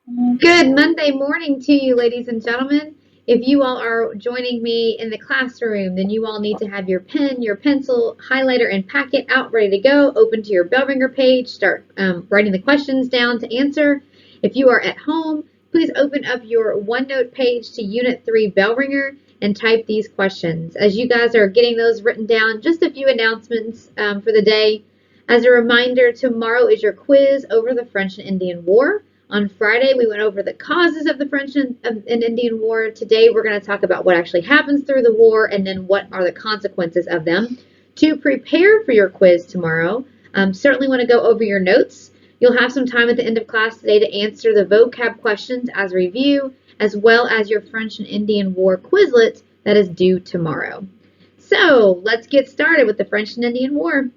Good Monday morning to you, ladies and gentlemen. If you all are joining me in the classroom, then you all need to have your pen, your pencil, highlighter, and packet out ready to go. Open to your bell ringer page. Start writing the questions down to answer. If you are at home, please open up your OneNote page to Unit 3 bell ringer and type these questions. As you guys are getting those written down, just a few announcements for the day. As a reminder, tomorrow is your quiz over the French and Indian War. On Friday, we went over the causes of the French and Indian War. Today, we're going to talk about what actually happens through the war and then what are the consequences of them. To prepare for your quiz tomorrow, certainly want to go over your notes. You'll have some time at the end of class today to answer the vocab questions as review, as well as your French and Indian War Quizlet that is due tomorrow. So let's get started with the French and Indian War.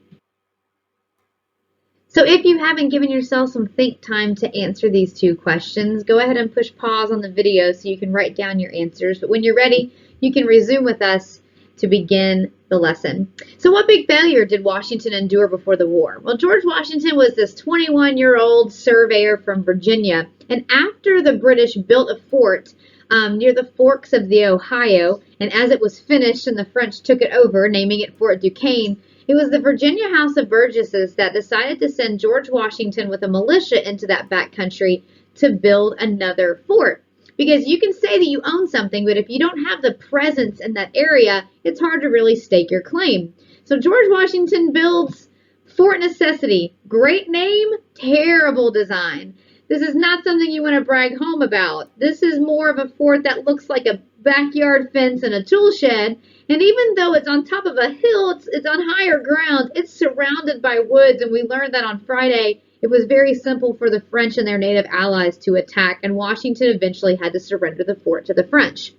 So if you haven't given yourself some think time to answer these two questions, go ahead and push pause on the video so you can write down your answers. But when you're ready, you can resume with us to begin the lesson. So what big failure did Washington endure before the war? Well, George Washington was this 21-year-old surveyor from Virginia. And after the British built a fort near the forks of the Ohio, and as it was finished and the French took it over, naming it Fort Duquesne, it was the Virginia House of Burgesses that decided to send George Washington with a militia into that backcountry to build another fort. Because you can say that you own something, but if you don't have the presence in that area, it's hard to really stake your claim. So George Washington builds Fort Necessity. Great name, terrible design. This is not something you want to brag home about. This is more of a fort that looks like a backyard fence and a tool shed. And even though it's on top of a hill, it's on higher ground, it's surrounded by woods. And we learned that on Friday, it was very simple for the French and their native allies to attack. And Washington eventually had to surrender the fort to the French.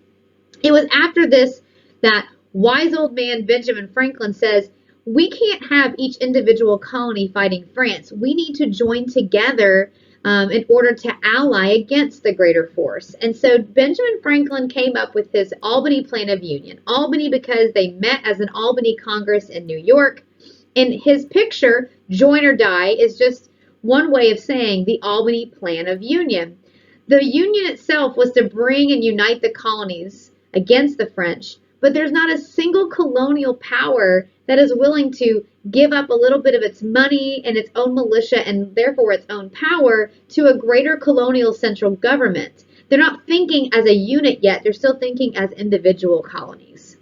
It was after this that wise old man Benjamin Franklin says, we can't have each individual colony fighting France. We need to join together in order to ally against the greater force. And so Benjamin Franklin came up with his Albany Plan of Union. Albany because they met as an Albany Congress in New York. And his picture, join or die, is just one way of saying the Albany Plan of Union. The Union itself was to bring and unite the colonies against the French, but there's not a single colonial power that is willing to give up a little bit of its money and its own militia and therefore its own power to a greater colonial central government. They're not thinking as a unit yet, they're still thinking as individual colonies.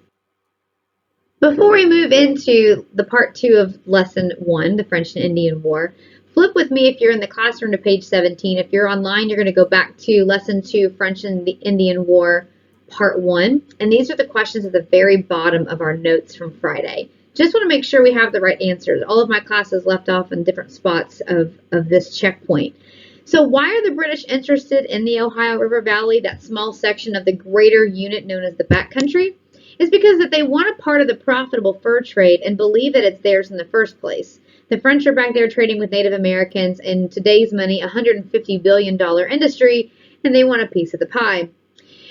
Before we move into the part 2 of lesson 1, the French and Indian War, flip with me if you're in the classroom to page 17. If you're online, you're going to go back to lesson 2, French and the Indian War, part 1. And these are the questions at the very bottom of our notes from Friday. Just want to make sure we have the right answers. All of my classes left off in different spots of this checkpoint. So why are the British interested in the Ohio River Valley, that small section of the greater unit known as the backcountry? It's because that they want a part of the profitable fur trade and believe that it's theirs in the first place. The French are back there trading with Native Americans in today's money, $150 billion industry, and they want a piece of the pie.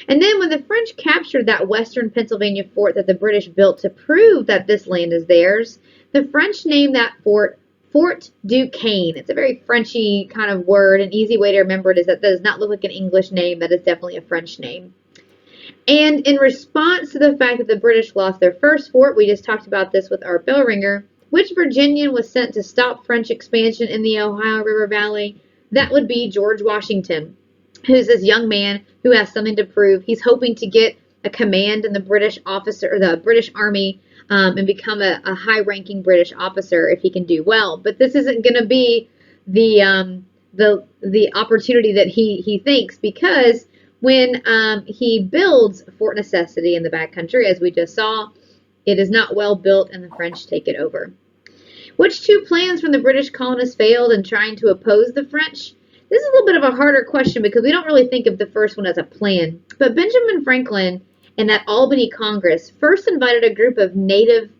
And then when the French captured that western Pennsylvania fort that the British built to prove that this land is theirs, the French named that fort Fort Duquesne. It's a very Frenchy kind of word. An easy way to remember it is that does not look like an English name. That is definitely a French name. And in response to the fact that the British lost their first fort, we just talked about this with our bell ringer, which Virginian was sent to stop French expansion in the Ohio River Valley? That would be George Washington, who's this young man who has something to prove. He's hoping to get a command in the British officer or the British Army and become a high-ranking British officer if he can do well. But this isn't going to be the opportunity that he thinks, because when he builds Fort Necessity in the backcountry, as we just saw, it is not well built and the French take it over. Which two plans from the British colonists failed in trying to oppose the French? This is a little bit of a harder question because we don't really think of the first one as a plan. But Benjamin Franklin and that Albany Congress first invited a group of native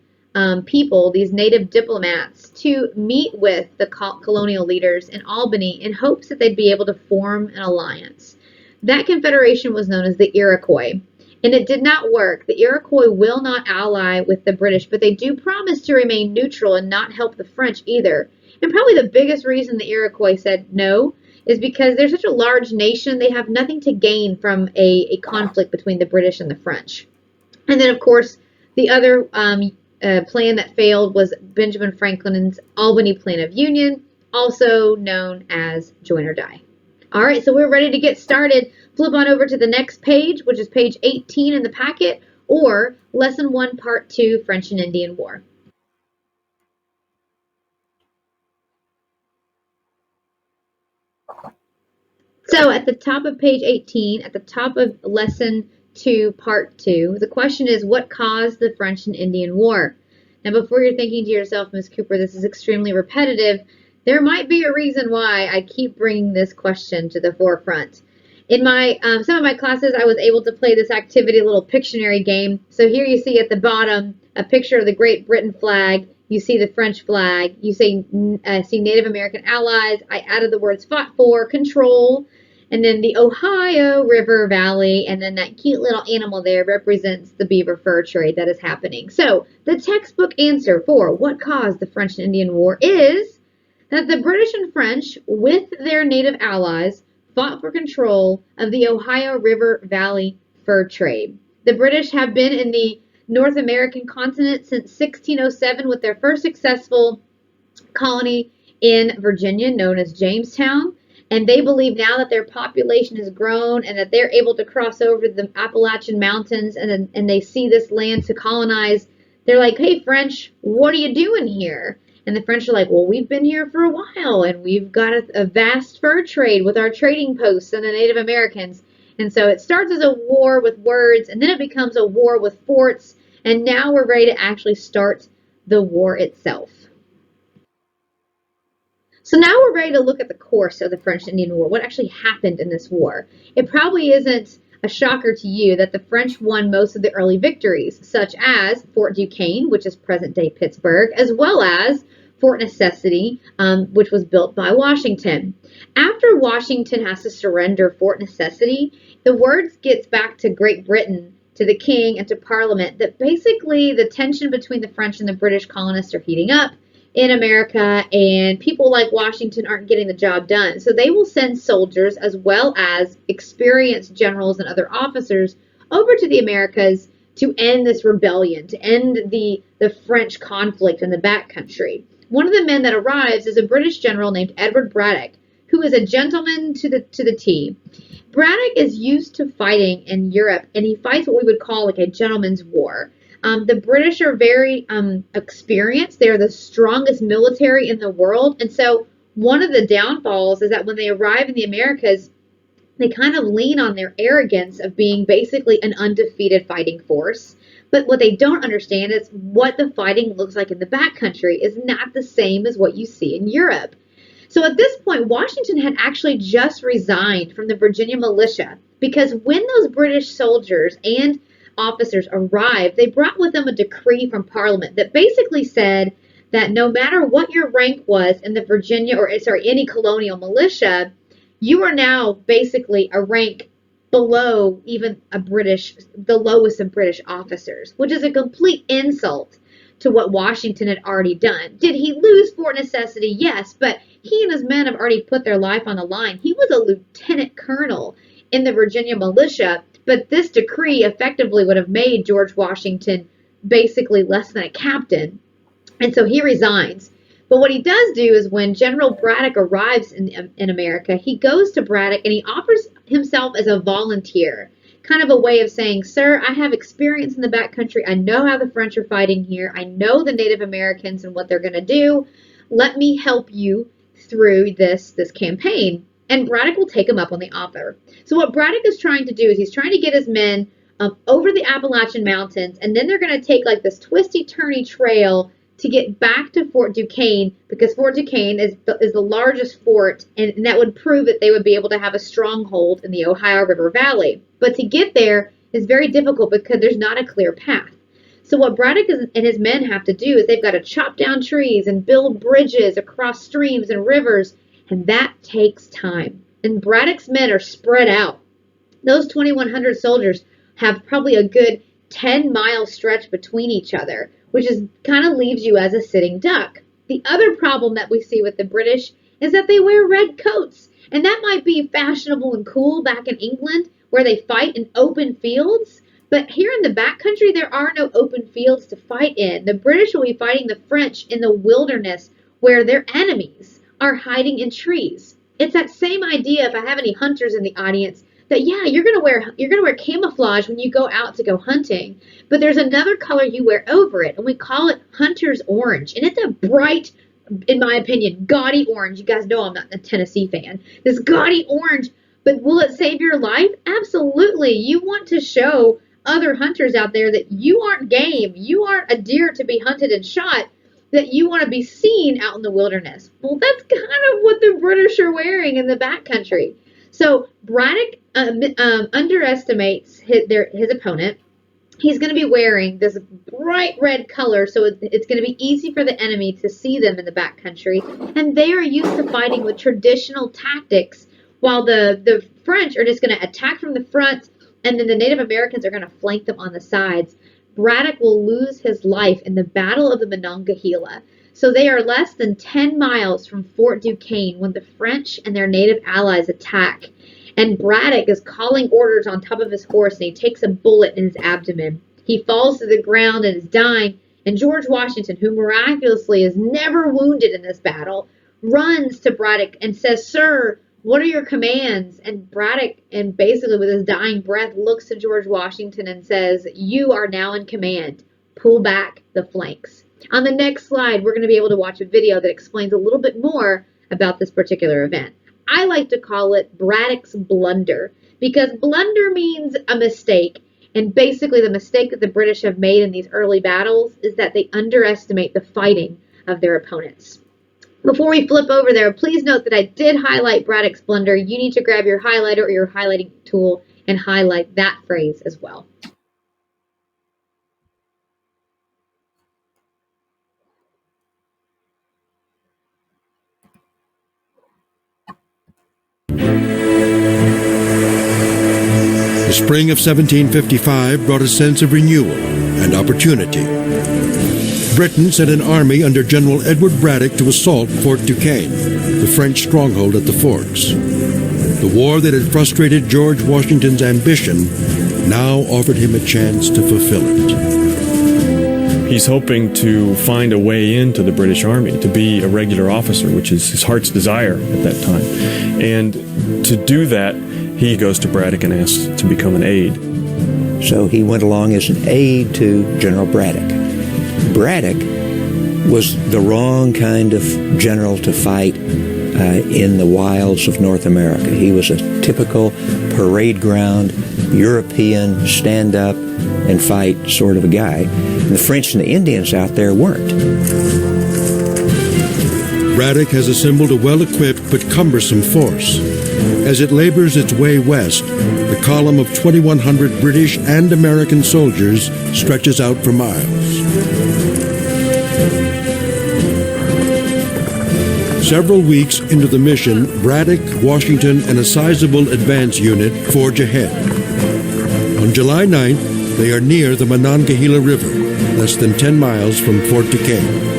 people, these native diplomats, to meet with the colonial leaders in Albany in hopes that they'd be able to form an alliance. That confederation was known as the Iroquois. And it did not work. The Iroquois will not ally with the British, but they do promise to remain neutral and not help the French either. And probably the biggest reason the Iroquois said no is because they're such a large nation, they have nothing to gain from a conflict between the British and the French. And then, of course, the other plan that failed was Benjamin Franklin's Albany Plan of Union, also known as Join or Die. All right, so we're ready to get started. Flip on over to the next page, which is page 18 in the packet, or Lesson 1, Part 2, French and Indian War. So at the top of page 18, at the top of Lesson 2, Part 2, the question is, what caused the French and Indian War? Now, before you're thinking to yourself, Ms. Cooper, this is extremely repetitive, there might be a reason why I keep bringing this question to the forefront. In my some of my classes, I was able to play this activity, a little Pictionary game. So here you see at the bottom a picture of the Great Britain flag. You see the French flag. You see Native American allies. I added the words fought for, control, and then the Ohio River Valley, and then that cute little animal there represents the beaver fur trade that is happening. So the textbook answer for what caused the French and Indian War is that the British and French, with their native allies, fought for control of the Ohio River Valley fur trade. The British have been in the North American continent since 1607 with their first successful colony in Virginia known as Jamestown. And they believe now that their population has grown and that they're able to cross over the Appalachian Mountains and they see this land to colonize. They're like, hey, French, what are you doing here? And the French are like, well, we've been here for a while, and we've got a vast fur trade with our trading posts and the Native Americans. And so it starts as a war with words, and then it becomes a war with forts, and now we're ready to actually start the war itself. So now we're ready to look at the course of the French and Indian War, what actually happened in this war. It probably isn't a shocker to you that the French won most of the early victories, such as Fort Duquesne, which is present-day Pittsburgh, as well as Fort Necessity, which was built by Washington. After Washington has to surrender Fort Necessity, the word gets back to Great Britain, to the king, and to Parliament that basically the tension between the French and the British colonists are heating up in America, and people like Washington aren't getting the job done. So they will send soldiers as well as experienced generals and other officers over to the Americas to end this rebellion, to end the French conflict in the backcountry. One of the men that arrives is a British general named Edward Braddock, who is a gentleman to the T. Braddock is used to fighting in Europe, and he fights what we would call like a gentleman's war. The British are very experienced. They're the strongest military in the world. And so one of the downfalls is that when they arrive in the Americas, they kind of lean on their arrogance of being basically an undefeated fighting force. But what they don't understand is what the fighting looks like in the backcountry is not the same as what you see in Europe. So at this point, Washington had actually just resigned from the Virginia militia because when those British soldiers and officers arrived, they brought with them a decree from Parliament that basically said that no matter what your rank was in the Virginia any colonial militia, you are now basically a rank below even the lowest of British officers, which is a complete insult to what Washington had already done. Did he lose Fort Necessity? Yes, but he and his men have already put their life on the line. He was a lieutenant colonel in the Virginia militia, but this decree effectively would have made George Washington basically less than a captain. And so he resigns. But what he does do is when General Braddock arrives in America, he goes to Braddock and he offers himself as a volunteer. Kind of a way of saying, sir, I have experience in the backcountry. I know how the French are fighting here. I know the Native Americans and what they're going to do. Let me help you through this campaign. And Braddock will take him up on the offer. So what Braddock is trying to do is he's trying to get his men over the Appalachian Mountains, and then they're going to take like this twisty-turny trail to get back to Fort Duquesne, because Fort Duquesne is the largest fort, and that would prove that they would be able to have a stronghold in the Ohio River Valley. But to get there is very difficult because there's not a clear path. So what Braddock and his men have to do is they've got to chop down trees and build bridges across streams and rivers, and that takes time. And Braddock's men are spread out. Those 2,100 soldiers have probably a good 10-mile stretch between each other, which is kind of leaves you as a sitting duck. The other problem that we see with the British is that they wear red coats. And that might be fashionable and cool back in England where they fight in open fields. But here in the backcountry, there are no open fields to fight in. The British will be fighting the French in the wilderness where their enemies are hiding in trees. It's that same idea, if I have any hunters in the audience, that yeah, you're gonna wear camouflage when you go out to go hunting, but there's another color you wear over it, and we call it hunter's orange. And it's a bright, in my opinion, gaudy orange. You guys know I'm not a Tennessee fan. This gaudy orange, but will it save your life? Absolutely. You want to show other hunters out there that you aren't game, you aren't a deer to be hunted and shot, that you want to be seen out in the wilderness. Well, that's kind of what the British are wearing in the backcountry. So Braddock underestimates his opponent. He's going to be wearing this bright red color, so it's going to be easy for the enemy to see them in the backcountry. And they are used to fighting with traditional tactics, while the French are just going to attack from the front, and then the Native Americans are going to flank them on the sides. Braddock will lose his life in the Battle of the Monongahela. So they are less than 10 miles from Fort Duquesne when the French and their native allies attack. And Braddock is calling orders on top of his horse, and he takes a bullet in his abdomen. He falls to the ground and is dying. And George Washington, who miraculously is never wounded in this battle, runs to Braddock and says, "Sir, what are your commands?" And Braddock, and basically with his dying breath, looks to George Washington and says, "You are now in command. Pull back the flanks." On the next slide, we're going to be able to watch a video that explains a little bit more about this particular event. I like to call it Braddock's blunder, because blunder means a mistake. And basically the mistake that the British have made in these early battles is that they underestimate the fighting of their opponents. Before we flip over there, please note that I did highlight Braddock's blunder. You need to grab your highlighter or your highlighting tool and highlight that phrase as well. The spring of 1755 brought a sense of renewal and opportunity. Britain sent an army under General Edward Braddock to assault Fort Duquesne, the French stronghold at the Forks. The war that had frustrated George Washington's ambition now offered him a chance to fulfill it. He's hoping to find a way into the British Army, to be a regular officer, which is his heart's desire at that time. And to do that, he goes to Braddock and asks to become an aide. So he went along as an aide to General Braddock. Braddock was the wrong kind of general to fight in the wilds of North America. He was a typical parade ground, European, stand up and fight sort of a guy. And the French and the Indians out there weren't. Braddock has assembled a well-equipped but cumbersome force. As it labors its way west, the column of 2,100 British and American soldiers stretches out for miles. Several weeks into the mission, Braddock, Washington, and a sizable advance unit forge ahead. On July 9th, they are near the Monongahela River, less than 10 miles from Fort Duquesne.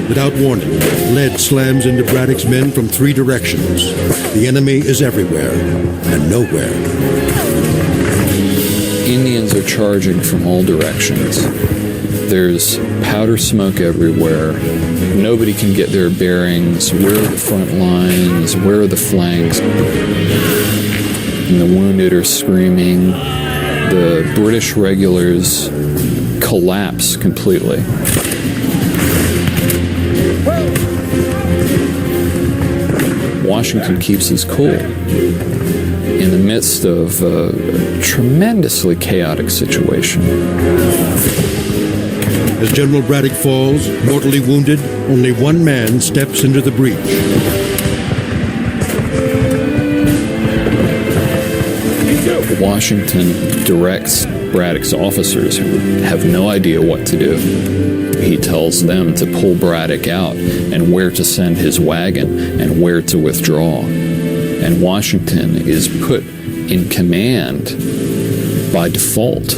Without warning, lead slams into Braddock's men from 3 directions. The enemy is everywhere and nowhere. Indians are charging from all directions. There's powder smoke everywhere. Nobody can get their bearings. Where are the front lines? Where are the flanks? And the wounded are screaming. The British regulars collapse completely. Washington keeps his cool in the midst of a tremendously chaotic situation. As General Braddock falls, mortally wounded, only one man steps into the breach. Washington directs Braddock's officers, who have no idea what to do. he tells them to pull Braddock out and where to send his wagon and where to withdraw. And Washington is put in command by default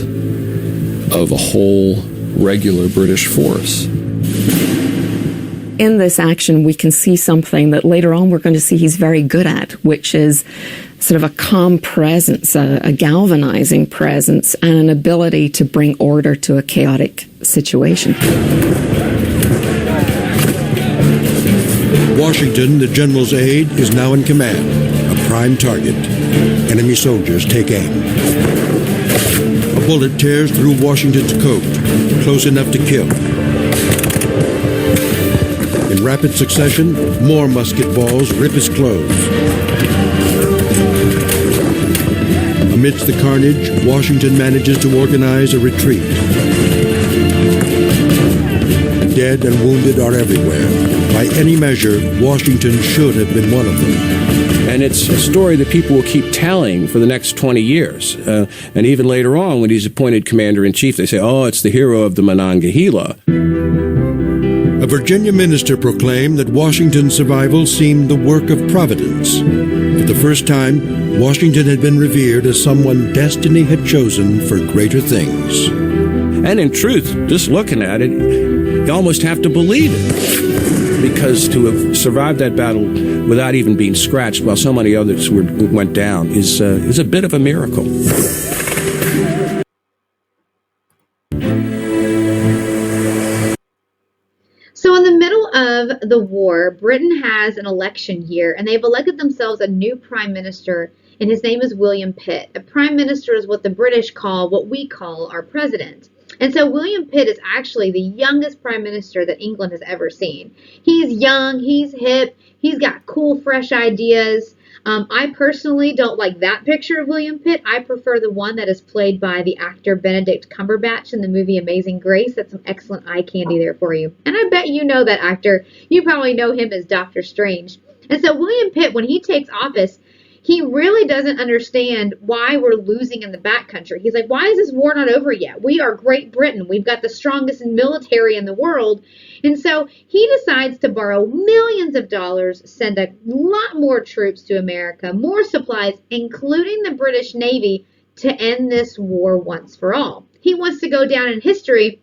of a whole regular British force. In this action, we can see something that later on we're going to see he's very good at, which is sort of a calm presence, a galvanizing presence, and an ability to bring order to a chaotic situation. Washington, the general's aide, is now in command, a prime target. Enemy soldiers take aim. A bullet tears through Washington's coat, close enough to kill. In rapid succession, more musket balls rip his clothes. Amidst the carnage, Washington manages to organize a retreat. Dead and wounded are everywhere. By any measure, Washington should have been one of them. And it's a story that people will keep telling for the next 20 years. And even later on, when he's appointed commander-in-chief, they say, oh, it's the hero of the Monongahela. A Virginia minister proclaimed that Washington's survival seemed the work of Providence. For the first time, Washington had been revered as someone destiny had chosen for greater things. And in truth, just looking at it, you almost have to believe it. Because to have survived that battle without even being scratched while so many others went down is a bit of a miracle. So in the middle of the war, Britain has an election year, and they've elected themselves a new prime minister, and his name is William Pitt. A prime minister is what the British call what we call our president. And so William Pitt is actually the youngest prime minister that England has ever seen. He's young, he's hip, he's got cool, fresh ideas. I personally don't like that picture of William Pitt. I prefer the one that is played by the actor Benedict Cumberbatch in the movie Amazing Grace. That's some excellent eye candy there for you. And I bet you know that actor. You probably know him as Doctor Strange. And so William Pitt, when he takes office, he really doesn't understand why we're losing in the backcountry. He's like, why is this war not over yet? We are Great Britain. We've got the strongest military in the world. And so he decides to borrow millions of dollars, send a lot more troops to America, more supplies, including the British Navy, to end this war once for all. He wants to go down in history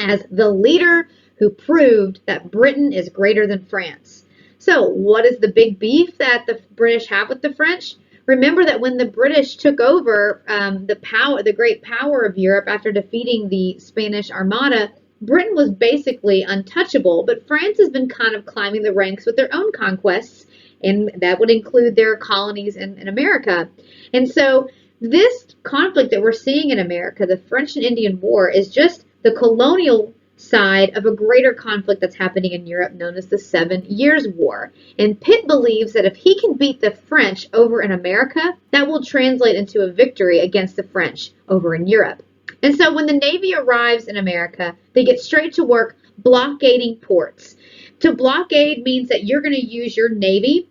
as the leader who proved that Britain is greater than France. So what is the big beef that the British have with the French? Remember that when the British took over the great power of Europe after defeating the Spanish Armada, Britain was basically untouchable, but France has been kind of climbing the ranks with their own conquests, and that would include their colonies in America. And so this conflict that we're seeing in America, the French and Indian War, is just the colonial side of a greater conflict that's happening in Europe known as the 7 Years' War. And Pitt believes that if he can beat the French over in America, that will translate into a victory against the French over in Europe. And so when the Navy arrives in America, they get straight to work blockading ports. To blockade means that you're going to use your Navy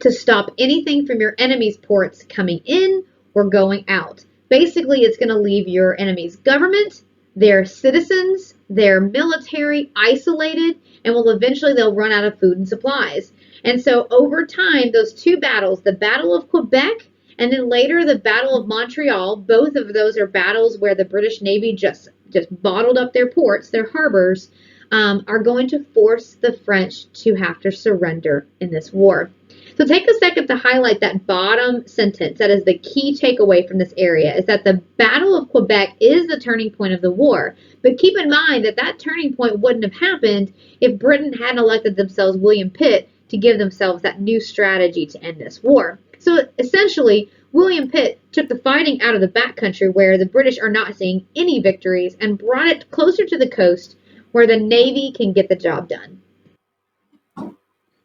to stop anything from your enemy's ports coming in or going out. Basically, it's going to leave your enemy's government, their citizens, their military isolated, and they'll run out of food and supplies. And so over time, those two battles, the Battle of Quebec and then later the Battle of Montreal, both of those are battles where the British Navy just bottled up their ports, their harbors, are going to force the French to have to surrender in this war. So take a second to highlight that bottom sentence. That is the key takeaway from this area, is that the Battle of Quebec is the turning point of the war. But keep in mind that that turning point wouldn't have happened if Britain hadn't elected themselves William Pitt to give themselves that new strategy to end this war. So essentially, William Pitt took the fighting out of the backcountry where the British are not seeing any victories and brought it closer to the coast where the Navy can get the job done.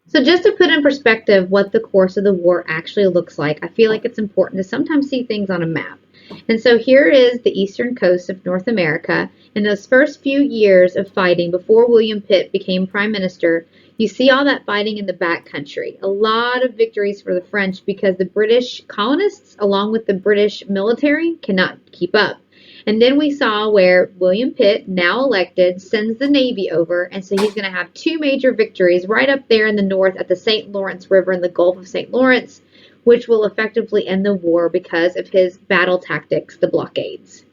So just to put in perspective what the course of the war actually looks like, I feel like it's important to sometimes see things on a map. And so here is the eastern coast of North America. In those first few years of fighting before William Pitt became prime minister, you see all that fighting in the backcountry. A lot of victories for the French because the British colonists, along with the British military, cannot keep up. And then we saw where William Pitt, now elected, sends the Navy over, and so he's going to have two major victories right up there in the north at the St. Lawrence River in the Gulf of St. Lawrence, which will effectively end the war because of his battle tactics, the blockades.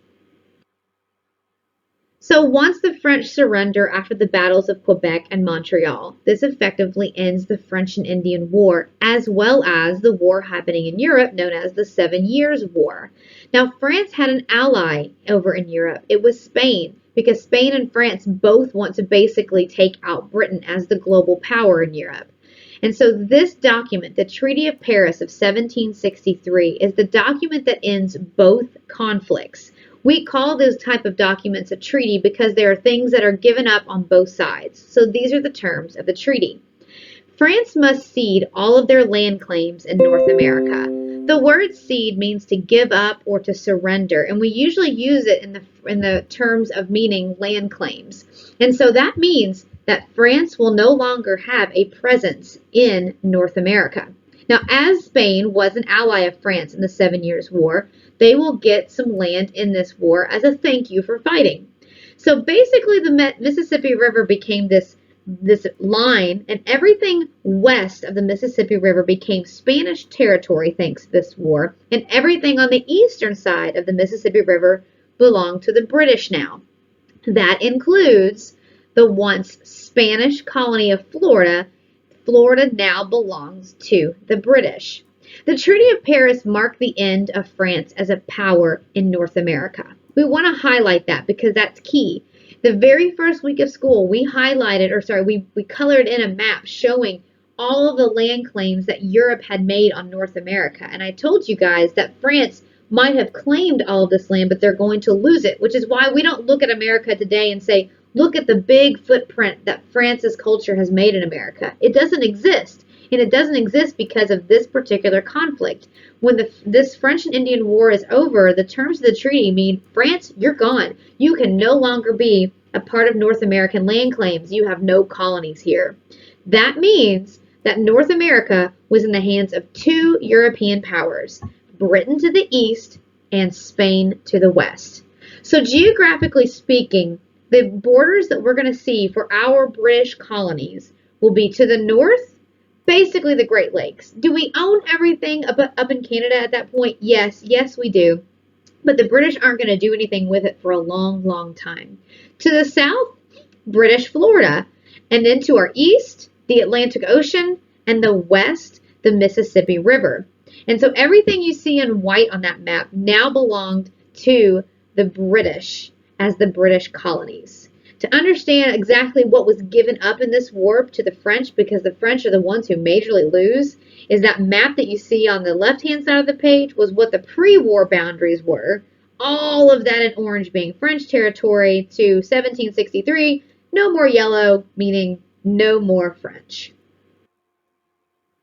So once the French surrender after the battles of Quebec and Montreal, this effectively ends the French and Indian War, as well as the war happening in Europe known as the 7 Years' War. Now, France had an ally over in Europe. It was Spain, because Spain and France both want to basically take out Britain as the global power in Europe. And so this document, the Treaty of Paris of 1763, is the document that ends both conflicts. We call those type of documents a treaty because there are things that are given up on both sides. So these are the terms of the treaty. France must cede all of their land claims in North America. The word cede means to give up or to surrender, and we usually use it in the terms of meaning land claims. And so that means that France will no longer have a presence in North America. Now, as Spain was an ally of France in the 7 Years' War, they will get some land in this war as a thank you for fighting. So basically the Mississippi River became this line, and everything west of the Mississippi River became Spanish territory thanks to this war, and everything on the eastern side of the Mississippi River belonged to the British now. That includes the once Spanish colony of Florida. Florida now belongs to the British. The Treaty of Paris marked the end of France as a power in North America. We want to highlight that because that's key. The very first week of school, we colored in a map showing all of the land claims that Europe had made on North America. And I told you guys that France might have claimed all of this land, but they're going to lose it, which is why we don't look at America today and say, look at the big footprint that France's culture has made in America. It doesn't exist. And it doesn't exist because of this particular conflict. When this French and Indian War is over, the terms of the treaty mean, France, you're gone. You can no longer be a part of North American land claims. You have no colonies here. That means that North America was in the hands of two European powers, Britain to the east and Spain to the west. So geographically speaking, the borders that we're going to see for our British colonies will be to the north, basically the Great Lakes. Do we own everything up in Canada at that point? Yes, we do. But the British aren't going to do anything with it for a long, long time. To the south, British Florida. And then to our east, the Atlantic Ocean, and the west, the Mississippi River. And so everything you see in white on that map now belonged to the British as the British colonies. To understand exactly what was given up in this war to the French, because the French are the ones who majorly lose, is that map that you see on the left-hand side of the page was what the pre-war boundaries were. All of that in orange being French territory to 1763, no more yellow, meaning no more French.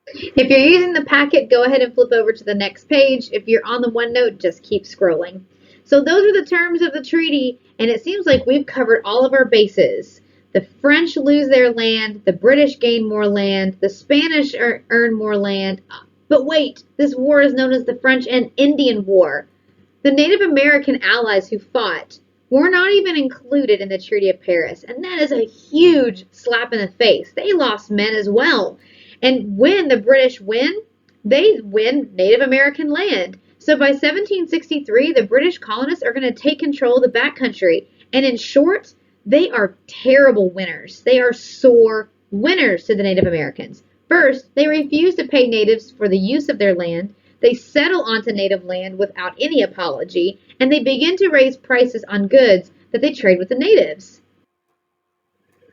If you're using the packet, go ahead and flip over to the next page. If you're on the OneNote, just keep scrolling. So those are the terms of the treaty, and it seems like we've covered all of our bases. The French lose their land, the British gain more land, the Spanish earn more land. But wait, this war is known as the French and Indian War. The Native American allies who fought were not even included in the Treaty of Paris, and that is a huge slap in the face. They lost men as well. And when the British win, they win Native American land. So by 1763, the British colonists are going to take control of the backcountry. And in short, they are terrible winners. They are sore winners to the Native Americans. First, they refuse to pay natives for the use of their land. They settle onto native land without any apology. And they begin to raise prices on goods that they trade with the natives.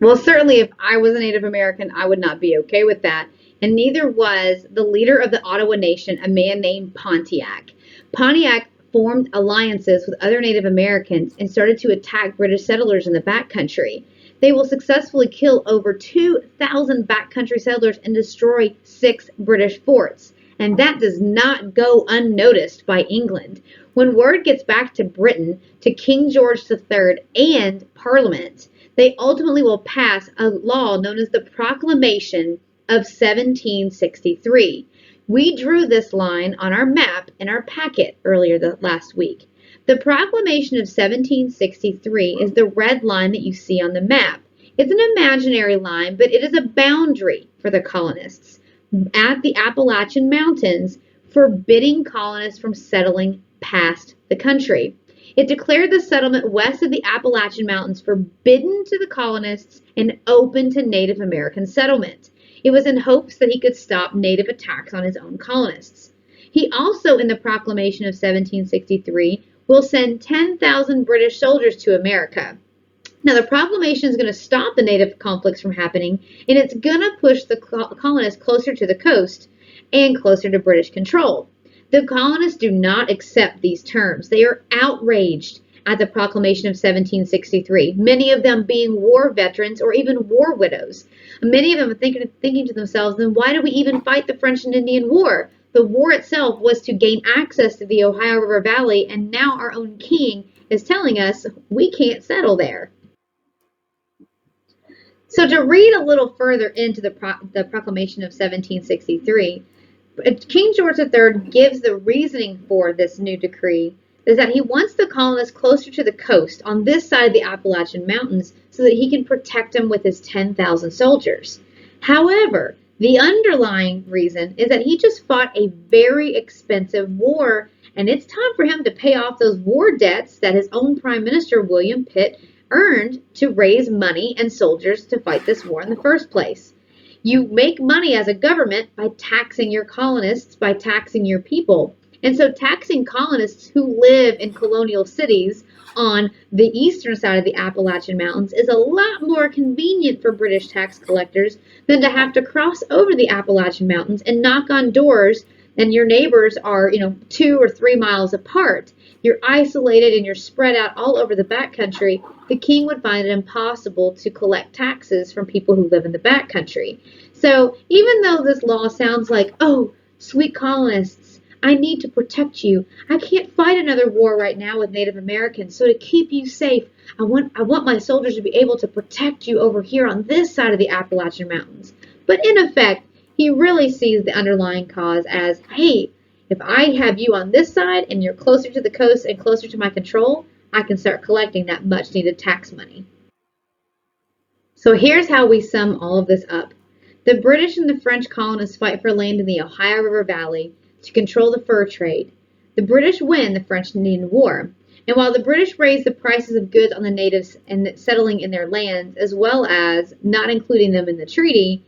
Well, certainly if I was a Native American, I would not be okay with that. And neither was the leader of the Ottawa Nation, a man named Pontiac. Pontiac formed alliances with other Native Americans and started to attack British settlers in the backcountry. They will successfully kill over 2,000 backcountry settlers and destroy 6 British forts. And that does not go unnoticed by England. When word gets back to Britain, to King George III and Parliament, they ultimately will pass a law known as the Proclamation of 1763. We drew this line on our map in our packet earlier last week. The Proclamation of 1763 is the red line that you see on the map. It's an imaginary line, but it is a boundary for the colonists at the Appalachian Mountains, forbidding colonists from settling past the country. It declared the settlement west of the Appalachian Mountains forbidden to the colonists and open to Native American settlement. It was in hopes that he could stop Native attacks on his own colonists. He also, in the Proclamation of 1763, will send 10,000 British soldiers to America. Now, the proclamation is going to stop the Native conflicts from happening, and it's going to push the colonists closer to the coast and closer to British control. The colonists do not accept these terms. They are outraged at the Proclamation of 1763, many of them being war veterans or even war widows. Many of them are thinking to themselves, then why do we even fight the French and Indian War? The war itself was to gain access to the Ohio River Valley, and now our own king is telling us we can't settle there. So to read a little further into the Proclamation of 1763, King George III gives the reasoning for this new decree is that he wants the colonists closer to the coast on this side of the Appalachian Mountains so that he can protect them with his 10,000 soldiers. However, the underlying reason is that he just fought a very expensive war, and it's time for him to pay off those war debts that his own Prime Minister, William Pitt, earned to raise money and soldiers to fight this war in the first place. You make money as a government by taxing your colonists, by taxing your people. And so taxing colonists who live in colonial cities on the eastern side of the Appalachian Mountains is a lot more convenient for British tax collectors than to have to cross over the Appalachian Mountains and knock on doors, and your neighbors are, 2 or 3 miles apart. You're isolated and you're spread out all over the backcountry. The king would find it impossible to collect taxes from people who live in the backcountry. So even though this law sounds like, oh, sweet colonists, I need to protect you. I can't fight another war right now with Native Americans. So to keep you safe, I want my soldiers to be able to protect you over here on this side of the Appalachian Mountains. But in effect, he really sees the underlying cause as, hey, if I have you on this side and you're closer to the coast and closer to my control, I can start collecting that much needed tax money. So here's how we sum all of this up. The British and the French colonists fight for land in the Ohio River Valley to control the fur trade. The British win the French and Indian War. And while the British raise the prices of goods on the natives and settling in their lands, as well as not including them in the treaty,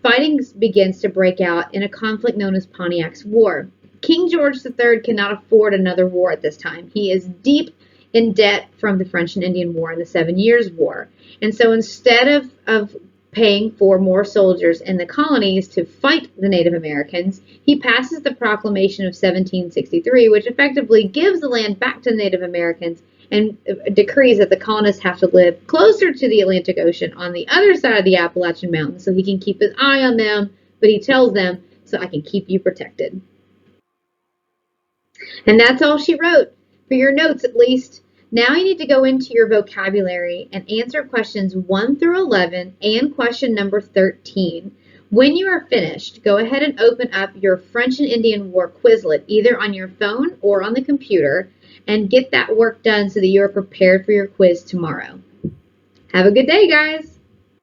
fighting begins to break out in a conflict known as Pontiac's War. King George III cannot afford another war at this time. He is deep in debt from the French and Indian War and the 7 Years' War. And so instead of paying for more soldiers in the colonies to fight the Native Americans, he passes the Proclamation of 1763, which effectively gives the land back to Native Americans and decrees that the colonists have to live closer to the Atlantic Ocean on the other side of the Appalachian Mountains so he can keep his eye on them, but he tells them, so I can keep you protected. And that's all she wrote, for your notes at least. Now you need to go into your vocabulary and answer questions 1 through 11 and question number 13. When you are finished, go ahead and open up your French and Indian War Quizlet, either on your phone or on the computer, and get that work done so that you are prepared for your quiz tomorrow. Have a good day, guys.